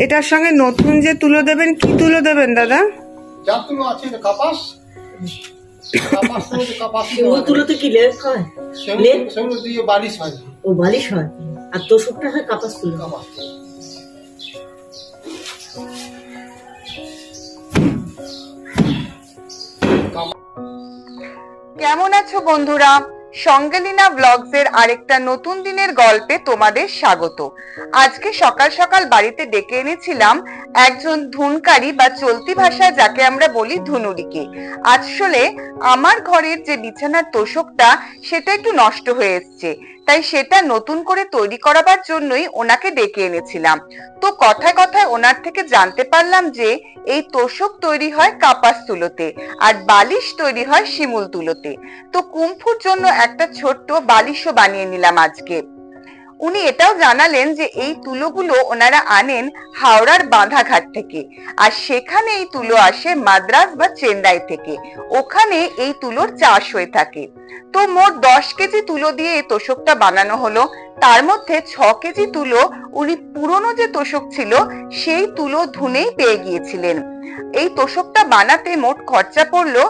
এটার সঙ্গে নতুন যে তুলো দেবেন, কি তুলো দেবেন দাদা? যা তুলো আছে কাপাস, তুলোতে কি লেপ হয়? সেগুলো দিয়ে বালিশ হয়। ও বালিশ হয়, আর তোষকটা হয় কাপাস তুলো। কেমন আছো বন্ধুরা? সঙ্গেলিনা ব্লগস এর আরেকটা নতুন দিনের গল্পে তোমাদের স্বাগত। আজকে সকাল সকাল বাড়িতে ডেকে এনেছিলাম একজন ধুনকারী বা চলতি ভাষায় যাকে আমরা বলি ধুনুরিকে। আসলে আমার ঘরের যে বিছানার তোষকটা সেটা একটু নষ্ট হয়ে এসছে, তাই সেটা নতুন করে তৈরি করাবার জন্যই ওনাকে ডেকে এনেছিলাম। তো কথায় কথায় ওনার থেকে জানতে পারলাম যে এই তোষক তৈরি হয় কাপাস তুলোতে আর বালিশ তৈরি হয় শিমুল তুলোতে। তো কুম্ফুর জন্য একটা ছোট্ট বালিশও বানিয়ে নিলাম আজকে। উনি এটাও জানালেন যে এই তুলোগুলো ওনারা আনেন হাওড়ার বাঁধাঘাট থেকে, আর সেখানে এই তুলো আসে মাদ্রাজ বা চেন্নাই থেকে, ওখানে এই তুলোর চাষ হয়ে থাকে। তো মোট 10 কেজি তুলো দিয়ে এই তোষকটা বানানো হলো। তার মধ্যে 6 কেজি তুলো উনি পুরনো যে তোষক ছিল সেই তুলো ধুনেই পেয়ে গিয়েছিলেন। এই তোষকটা বানাতে মোট খরচা পড়লো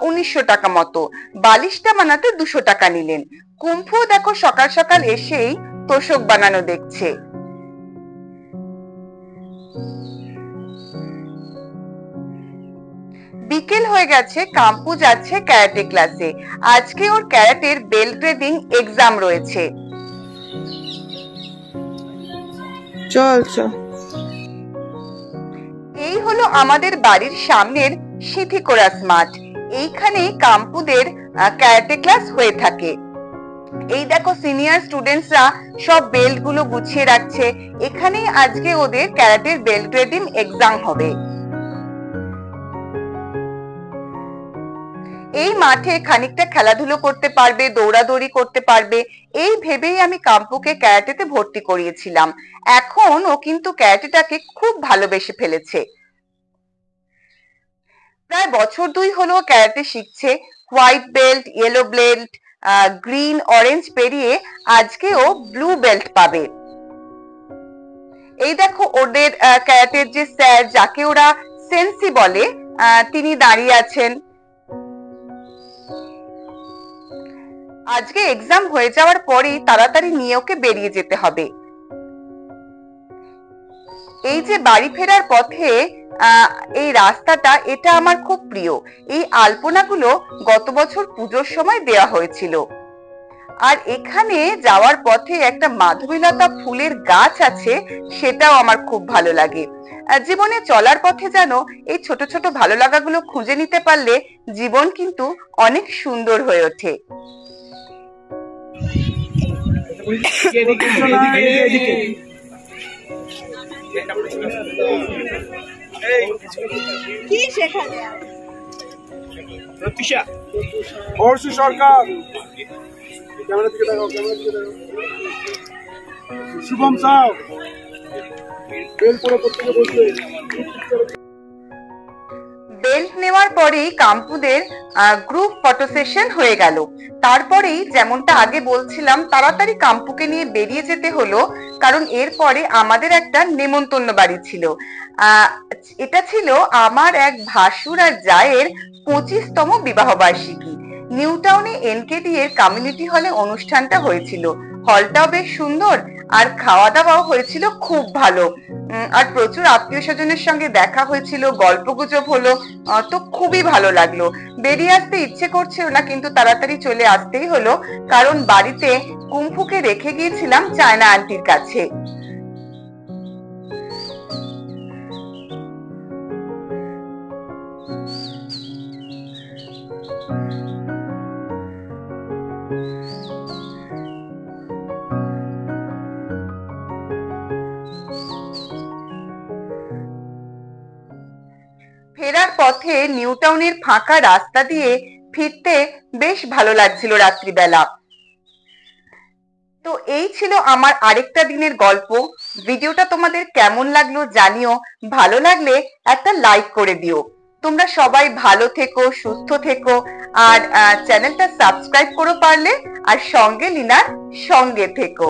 1900 টাকা মতো। বালিশটা বানাতে 200 টাকা নিলেন। কুম্ফু দেখো সকাল সকাল এসেই তোষক বানানো দেখছে। বিকেল হয়ে গেছে, কাম্পু যাচ্ছে ক্যারাটে ক্লাসে। আজকে ওর ক্যারাটের বেল গ্রেডিং এক্সাম রয়েছে। চল চল। এই হলো আমাদের বাড়ির সামনের সিথিকোরাস মাঠ। এইখানেই কাম্পুদের ক্যারাটে ক্লাস হয়ে থাকে। এই দেখো সিনিয়র স্টুডেন্টসরা সব বেল্ট গুলো গুছিয়ে রাখছে। এখানেই আজকে ওদের ক্যারাটের বেল্ট গ্রেডিং এক্সাম হবে। এই মাঠে খানিকটা খেলাধুলো করতে পারবে, দৌড়াদৌড়ি করতে পারবে, এই ভেবেই আমি কাম্পুকে ক্যারাটেতে ভর্তি করিয়েছিলাম। এখন ও কিন্তু ক্যারাটেটাকে খুব ভালোবেসে ফেলেছে। প্রায় বছর 2 হলো ক্যারাটে শিখছে। White belt, yellow belt, green, orange পেরিয়ে আজকে ও ব্লু বেল্ট পাবে। এই দেখো ওদের ক্যারাটের যে স্যার, যাকে ওরা সেন্সি বলে, তিনি দাঁড়িয়ে আছেন। আজকে এক্সাম হয়ে যাওয়ার পরেই তাড়াতাড়ি নিয়ে ওকে বেরিয়ে যেতে হবে। এই যে বাড়ি ফেরার পথে এই রাস্তাটা, এটা আমার খুব প্রিয়। এই আলপনাগুলো গত বছর পুজোর সময় দেওয়া হয়েছিল। আর এখানে যাওয়ার পথে একটা মাধবীলতা ফুলের গাছ আছে, সেটাও আমার খুব ভালো লাগে। জীবনে চলার পথে যেন এই ছোট ছোট ভালো লাগাগুলো খুঁজে নিতে পারলে জীবন কিন্তু অনেক সুন্দর হয়ে ওঠে। কি শেখালে সরকার ক্যামেরা দিকে দেখাও, ক্যামেরা দিকে দেখাও। শুভম সাহ বেল পরে প্রত্যেকে বসবে। বেল্ট নেওয়ার পরেই কাম্পুদের গ্রুপ ফটো সেশন হয়ে গেল। তারপরেই যেমনটা আগে বলছিলাম, তাড়াতাড়ি কাম্পুকে নিয়ে বেরিয়ে যেতে হলো, কারণ এরপরে আমাদের একটা নেমন্তন্ন বাড়ি ছিল। এটা ছিল আমার এক ভাসুর আর জায়ের 25তম বিবাহ বার্ষিকী। নিউ টাউনে এনকেডি এর কমিউনিটি হলে অনুষ্ঠানটা হয়েছিল। হলটাও বেশ সুন্দর, আর খাওয়া দাওয়াও হয়েছিল খুব ভালো। আর প্রচুর আত্মীয় স্বজনের সঙ্গে দেখা হয়েছিল, গল্প গুজব হলো। তো খুবই ভালো লাগলো। বেরিয়ে আসতে ইচ্ছে করছিল না, কিন্তু তাড়াতাড়ি চলে আসতেই হলো, কারণ বাড়িতে কুম্ফুকে রেখে গিয়েছিলাম চায়না আন্টির কাছে। ফেরার পথে নিউ টাউনের ফাঁকা রাস্তা দিয়ে ফিরতে বেশ ভালো লাগছিল রাত্রিবেলা। তো এই ছিল আমার আরেকটা দিনের গল্প। ভিডিওটা তোমাদের কেমন লাগলো জানিও। ভালো লাগলে একটা লাইক করে দিও। তোমরা সবাই ভালো থেকো, সুস্থ থেকো, আর চ্যানেলটা সাবস্ক্রাইব করো পারলে, আর সঙ্গেলিনার সঙ্গে থেকো।